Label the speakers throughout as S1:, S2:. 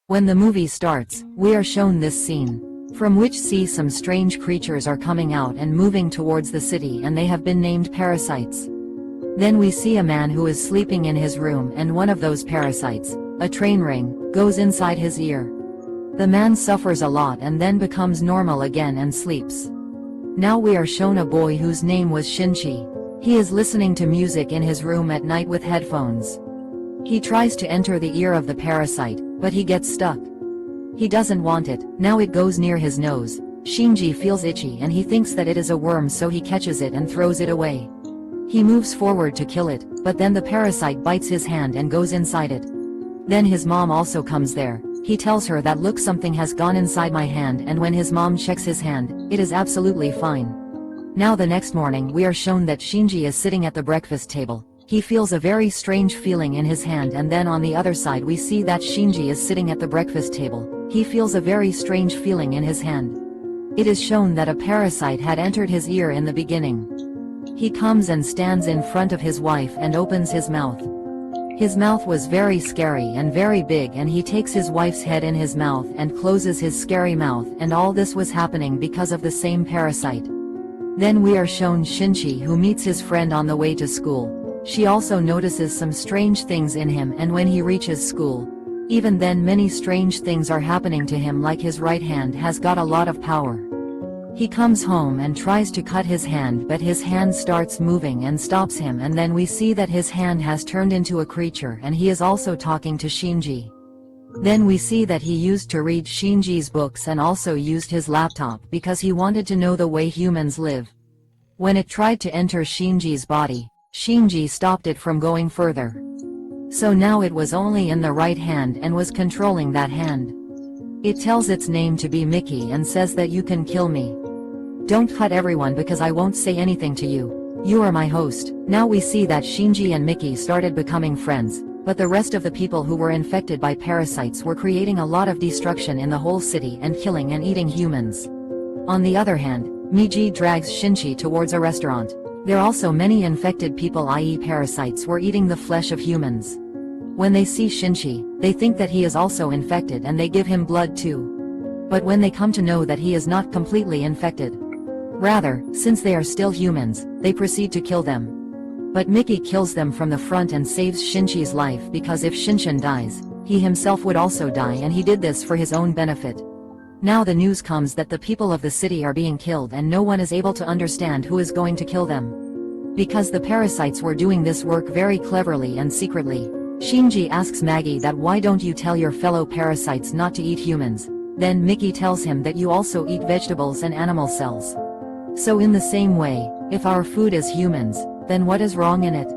S1: When the movie starts, we are shown this scene, from which some strange creatures are coming out and moving towards the city, and they have been named parasites. Then we see a man who is sleeping in his room, and one of those parasites, a train ring, goes inside his ear. The man suffers a lot and then becomes normal again and sleeps. Now we are shown a boy whose name was Shinchi. He is listening to music in his room at night with headphones. He tries to enter the ear of the parasite, but he gets stuck. He doesn't want it. Now it goes near his nose. Shinji feels itchy and he thinks that it is a worm, so he catches it and throws it away. He moves forward to kill it, but then the parasite bites his hand and goes inside it. Then his mom also comes there. He tells her that look, something has gone inside my hand, and when his mom checks his hand, it is absolutely fine. Now the next morning we are shown that Shinji is sitting at the breakfast table. He feels a very strange feeling in his hand, and then on the other side we see that Shinji is sitting at the breakfast table. He feels a very strange feeling in his hand. It is shown that a parasite had entered his ear in the beginning. He comes and stands in front of his wife and opens his mouth. His mouth was very scary and very big, and he takes his wife's head in his mouth and closes his scary mouth, and all this was happening because of the same parasite. Then we are shown Shinji, who meets his friend on the way to school. She also notices some strange things in him, and when he reaches school, even then many strange things are happening to him, like his right hand has got a lot of power. He comes home and tries to cut his hand, but his hand starts moving and stops him, and then we see that his hand has turned into a creature, and he is also talking to Shinji. Then we see that he used to read Shinji's books and also used his laptop because he wanted to know the way humans live. When it tried to enter Shinji's body, Shinji stopped it from going further. So now it was only in the right hand and was controlling that hand. It tells its name to be Mickey and says that you can kill me. Don't cut everyone because I won't say anything to you. You are my host. Now we see that Shinji and Mickey started becoming friends, but the rest of the people who were infected by parasites were creating a lot of destruction in the whole city and killing and eating humans. On the other hand, Miji drags Shinji towards a restaurant. There also many infected people, i.e. parasites, were eating the flesh of humans. When they see Shinji, they think that he is also infected and they give him blood too. But when they come to know that he is not completely infected, rather, since they are still humans, they proceed to kill them. But Mickey kills them from the front and saves Shinji's life, because if Shinshin dies, he himself would also die, and he did this for his own benefit. Now the news comes that the people of the city are being killed and no one is able to understand who is going to kill them. Because the parasites were doing this work very cleverly and secretly. Shinji asks Maggie that why don't you tell your fellow parasites not to eat humans? Then Mickey tells him that you also eat vegetables and animal cells. So in the same way, if our food is humans, then what is wrong in it?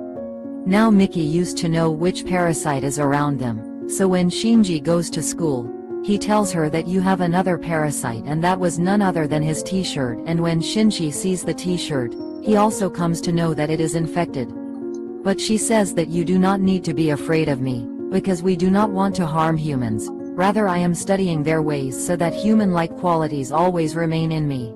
S1: Now Mickey used to know which parasite is around them, so when Shinji goes to school, he tells her that you have another parasite, and that was none other than his t-shirt, and when Shinji sees the t-shirt, he also comes to know that it is infected. But she says that you do not need to be afraid of me, because we do not want to harm humans, rather I am studying their ways so that human-like qualities always remain in me.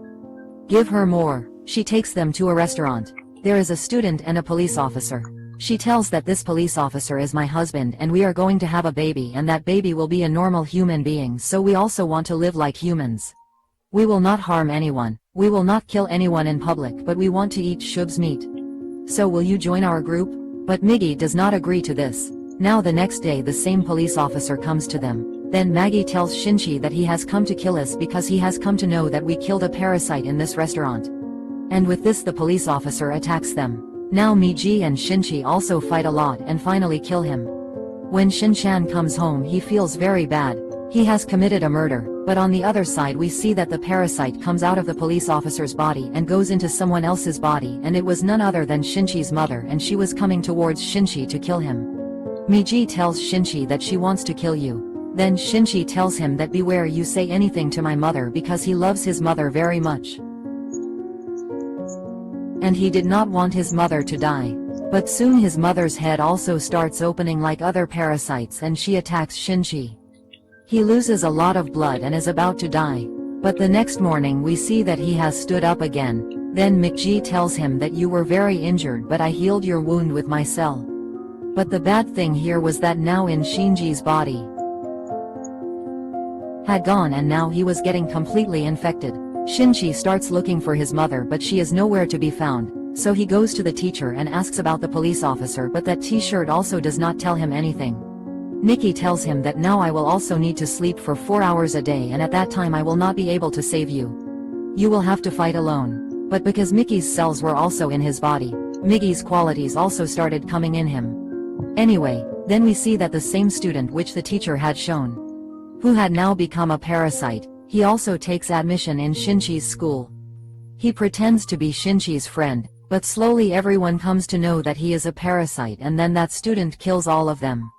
S1: Give her more. She takes them to a restaurant. There is a student and a police officer. She tells that this police officer is my husband and we are going to have a baby, and that baby will be a normal human being, so we also want to live like humans. We will not harm anyone, we will not kill anyone in public, but we want to eat Shub's meat. So will you join our group? But Miggy does not agree to this. Now the next day the same police officer comes to them. Then Maggie tells Shinji that he has come to kill us because he has come to know that we killed a parasite in this restaurant. And with this the police officer attacks them. Now Miji and Shinji also fight a lot and finally kill him. When Shinchan comes home he feels very bad. He has committed a murder, but on the other side we see that the parasite comes out of the police officer's body and goes into someone else's body, and it was none other than Shinji's mother, and she was coming towards Shinji to kill him. Miji tells Shinji that she wants to kill you. Then Shinji tells him that beware you say anything to my mother, because he loves his mother very much. And he did not want his mother to die. But soon his mother's head also starts opening like other parasites and she attacks Shinji. He loses a lot of blood and is about to die. But the next morning we see that he has stood up again. Then Miji tells him that you were very injured, but I healed your wound with my cell. But the bad thing here was that now in Shinji's body, had gone and now he was getting completely infected. Shinji starts looking for his mother but she is nowhere to be found, so he goes to the teacher and asks about the police officer, but that t-shirt also does not tell him anything. Nikki tells him that now I will also need to sleep for 4 hours a day and at that time I will not be able to save you. You will have to fight alone. But because Mickey's cells were also in his body, Miggy's qualities also started coming in him. Anyway, then we see that the same student which the teacher had shown, who had now become a parasite, he also takes admission in Shinji's school. He pretends to be Shinji's friend, but slowly everyone comes to know that he is a parasite and then that student kills all of them.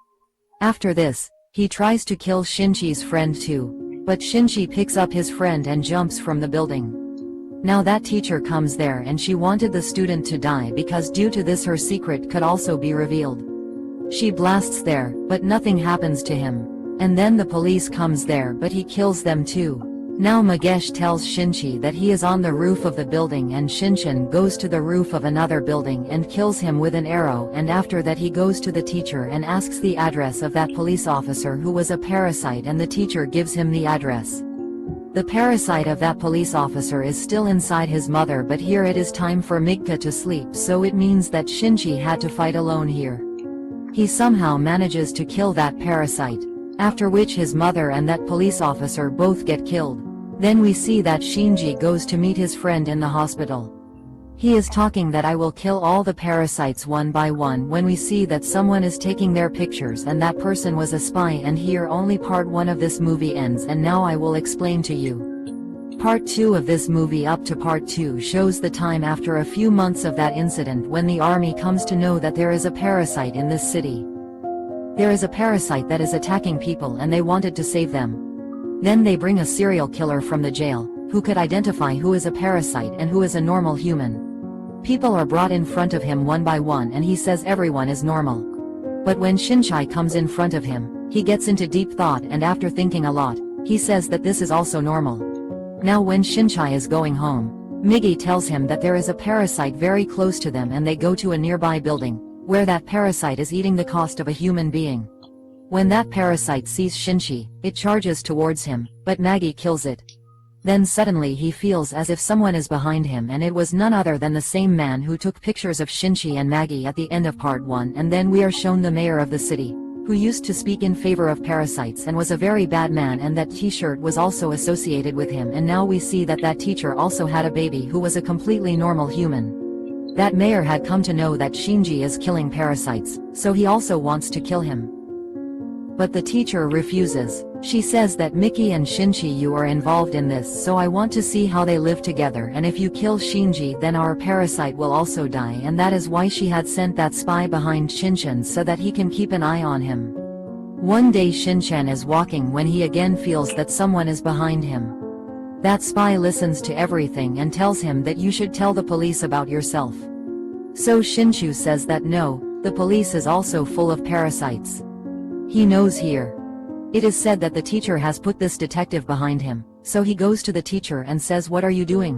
S1: After this, he tries to kill Shinji's friend too, but Shinji picks up his friend and jumps from the building. Now that teacher comes there and she wanted the student to die because due to this her secret could also be revealed. She blasts there, but nothing happens to him. And then the police comes there but he kills them too. Now Magesh tells Shinji that he is on the roof of the building and Shinshin goes to the roof of another building and kills him with an arrow, and after that he goes to the teacher and asks the address of that police officer who was a parasite and the teacher gives him the address. The parasite of that police officer is still inside his mother, but here it is time for Migka to sleep, so it means that Shinji had to fight alone here. He somehow manages to kill that parasite, after which his mother and that police officer both get killed. Then we see that Shinji goes to meet his friend in the hospital. He is talking that I will kill all the parasites one by one when we see that someone is taking their pictures and that person was a spy, and here only part 1 of this movie ends and now I will explain to you. Part 2 of this movie up to part 2 shows the time after a few months of that incident when the army comes to know that there is a parasite in this city. There is a parasite that is attacking people and they wanted to save them. Then they bring a serial killer from the jail, who could identify who is a parasite and who is a normal human. People are brought in front of him one by one and he says everyone is normal. But when Shinchai comes in front of him, he gets into deep thought and after thinking a lot, he says that this is also normal. Now when Shinchai is going home, Miggy tells him that there is a parasite very close to them and they go to a nearby building, where that parasite is eating the cost of a human being. When that parasite sees Shinchi, it charges towards him, but Maggie kills it. Then suddenly he feels as if someone is behind him, and it was none other than the same man who took pictures of Shinchi and Maggie at the end of part 1, and then we are shown the mayor of the city, who used to speak in favor of parasites and was a very bad man, and that t-shirt was also associated with him, and now we see that that teacher also had a baby who was a completely normal human. That mayor had come to know that Shinji is killing parasites, so he also wants to kill him. But the teacher refuses. She says that Mickey and Shinji, you are involved in this, so I want to see how they live together, and if you kill Shinji then our parasite will also die, and that is why she had sent that spy behind Shinshin so that he can keep an eye on him. One day Shinshin is walking when he again feels that someone is behind him. That spy listens to everything and tells him that you should tell the police about yourself. So Shinshu says that no, the police is also full of parasites. He knows here. It is said that the teacher has put this detective behind him, so he goes to the teacher and says, what are you doing?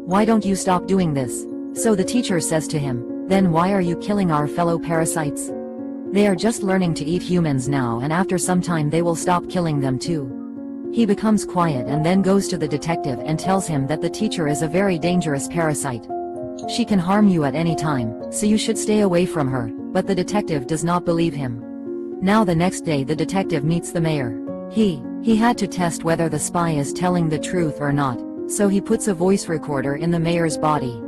S1: Why don't you stop doing this? So the teacher says to him, then why are you killing our fellow parasites? They are just learning to eat humans now, and after some time they will stop killing them too. He becomes quiet and then goes to the detective and tells him that the teacher is a very dangerous parasite. She can harm you at any time, so you should stay away from her, but the detective does not believe him. Now the next day the detective meets the mayor. He had to test whether the spy is telling the truth or not, so he puts a voice recorder in the mayor's body.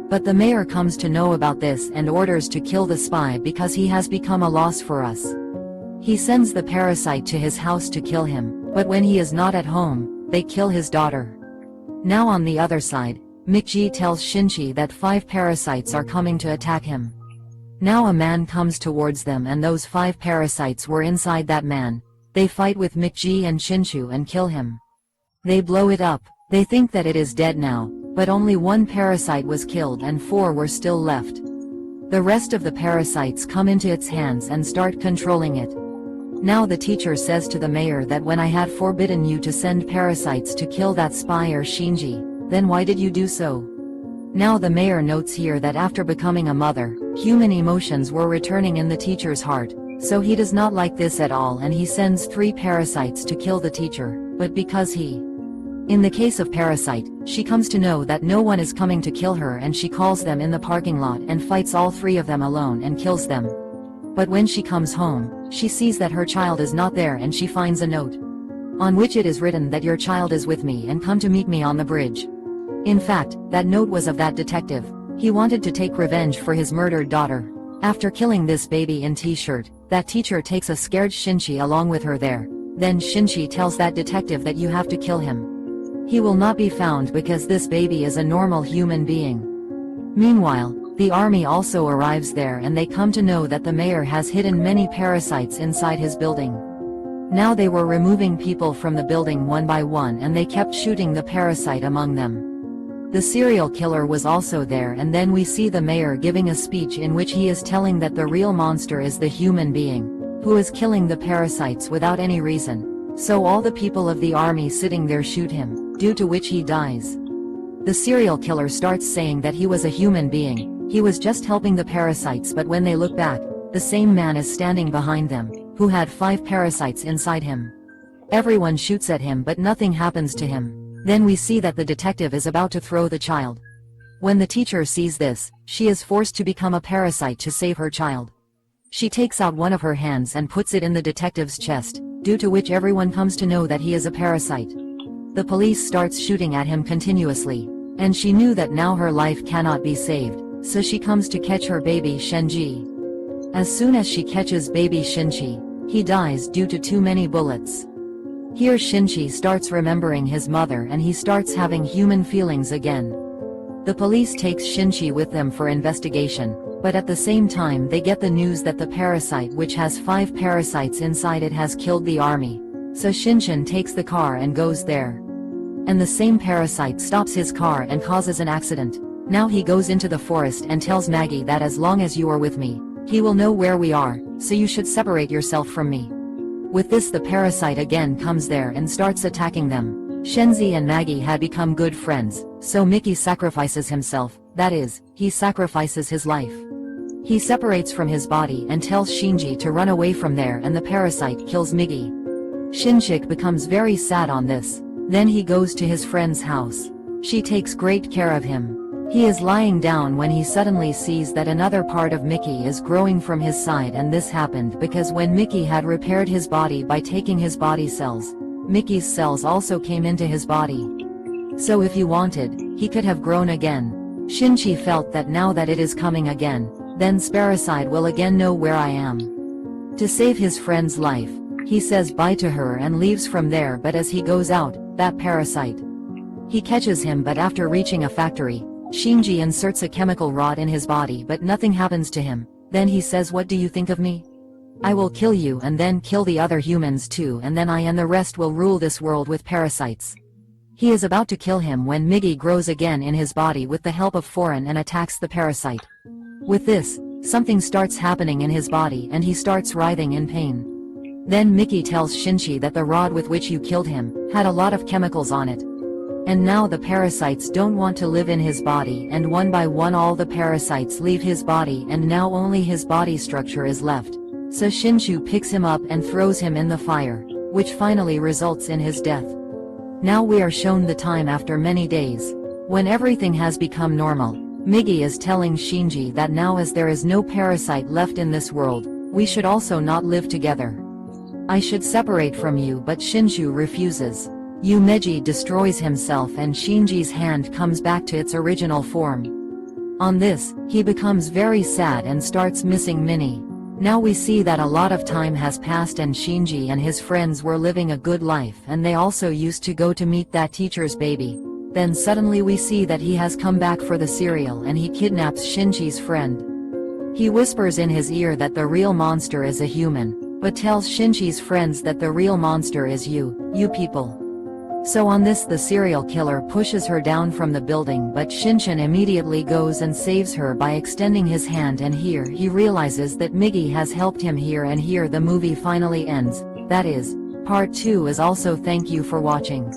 S1: But the mayor comes to know about this and orders to kill the spy because he has become a loss for us. He sends the parasite to his house to kill him, but when he is not at home, they kill his daughter. Now on the other side, Mikji tells Shinchi that 5 parasites are coming to attack him. Now a man comes towards them and those 5 parasites were inside that man. They fight with Mikji and Shinshu and kill him. They blow it up. They think that it is dead now, but only 1 parasite was killed and 4 were still left. The rest of the parasites come into its hands and start controlling it. Now the teacher says to the mayor that when I had forbidden you to send parasites to kill that spy or Shinji, then why did you do so? Now the mayor notes here that after becoming a mother, human emotions were returning in the teacher's heart, So he does not like this at all and he sends 3 parasites to kill the teacher, but because in the case of Parasyte, she comes to know that no one is coming to kill her and she calls them in the parking lot and fights all 3 of them alone and kills them. But when she comes home, she sees that her child is not there and she finds a note on which it is written that your child is with me and come to meet me on the bridge. In fact, that note was of that detective. He wanted to take revenge for his murdered daughter. After killing this baby in t-shirt, that teacher takes a scared Shinchi along with her there. Then Shinchi tells that detective that you have to kill him. He will not be found because this baby is a normal human being. Meanwhile, the army also arrives there and they come to know that the mayor has hidden many parasites inside his building. Now they were removing people from the building one by one and they kept shooting the parasite among them. The serial killer was also there and then we see the mayor giving a speech in which he is telling that the real monster is the human being, who is killing the parasites without any reason. So all the people of the army sitting there shoot him, due to which he dies. The serial killer starts saying that he was a human being, he was just helping the parasites, but when they look back, the same man is standing behind them, who had 5 parasites inside him. Everyone shoots at him but nothing happens to him. Then we see that the detective is about to throw the child. When the teacher sees this, she is forced to become a parasite to save her child. She takes out one of her hands and puts it in the detective's chest, due to which everyone comes to know that he is a parasite. The police starts shooting at him continuously, and she knew that now her life cannot be saved, so she comes to catch her baby Shenji. As soon as she catches baby Shinchi, he dies due to too many bullets. Here Shinchi starts remembering his mother and he starts having human feelings again. The police takes Shinchi with them for investigation, but at the same time they get the news that the parasite which has 5 parasites inside it has killed the army. So Shinshin takes the car and goes there. And the same parasite stops his car and causes an accident. Now he goes into the forest and tells Maggie that as long as you are with me, he will know where we are, so you should separate yourself from me. With this the parasite again comes there and starts attacking them. Shenzi and Maggie had become good friends, so Mickey sacrifices himself, that is, he sacrifices his life. He separates from his body and tells Shinji to run away from there and the parasite kills Miggy. Shinshik becomes very sad on this. Then he goes to his friend's house. She takes great care of him. He is lying down when he suddenly sees that another part of Mickey is growing from his side, and this happened because when Mickey had repaired his body by taking his body cells, Mickey's cells also came into his body. So if he wanted, he could have grown again. Shinchi felt that now that it is coming again, then Parasite will again know where I am. To save his friend's life, he says bye to her and leaves from there, but as he goes out, that parasite. He catches him, but after reaching a factory, Shinji inserts a chemical rod in his body but nothing happens to him. Then he says, what do you think of me? I will kill you and then kill the other humans too, and then I and the rest will rule this world with parasites. He is about to kill him when Miggy grows again in his body with the help of Foreign and attacks the parasite. With this, something starts happening in his body and he starts writhing in pain. Then Mickey tells Shinji that the rod with which you killed him had a lot of chemicals on it. And now the parasites don't want to live in his body, and one by one all the parasites leave his body and now only his body structure is left. So Shinshu picks him up and throws him in the fire, which finally results in his death. Now we are shown the time after many days. When everything has become normal, Miggy is telling Shinji that now as there is no parasite left in this world, we should also not live together. I should separate from you, but Shinshu refuses. Yumeji destroys himself and Shinji's hand comes back to its original form. On this, he becomes very sad and starts missing Minnie. Now we see that a lot of time has passed and Shinji and his friends were living a good life, and they also used to go to meet that teacher's baby. Then suddenly we see that he has come back for the cereal and he kidnaps Shinji's friend. He whispers in his ear that the real monster is a human, but tells Shinji's friends that the real monster is you people. So on this the serial killer pushes her down from the building, but Shinshin immediately goes and saves her by extending his hand, and here he realizes that Miggy has helped him here, and here the movie finally ends. That is, part 2 is also. Thank you for watching.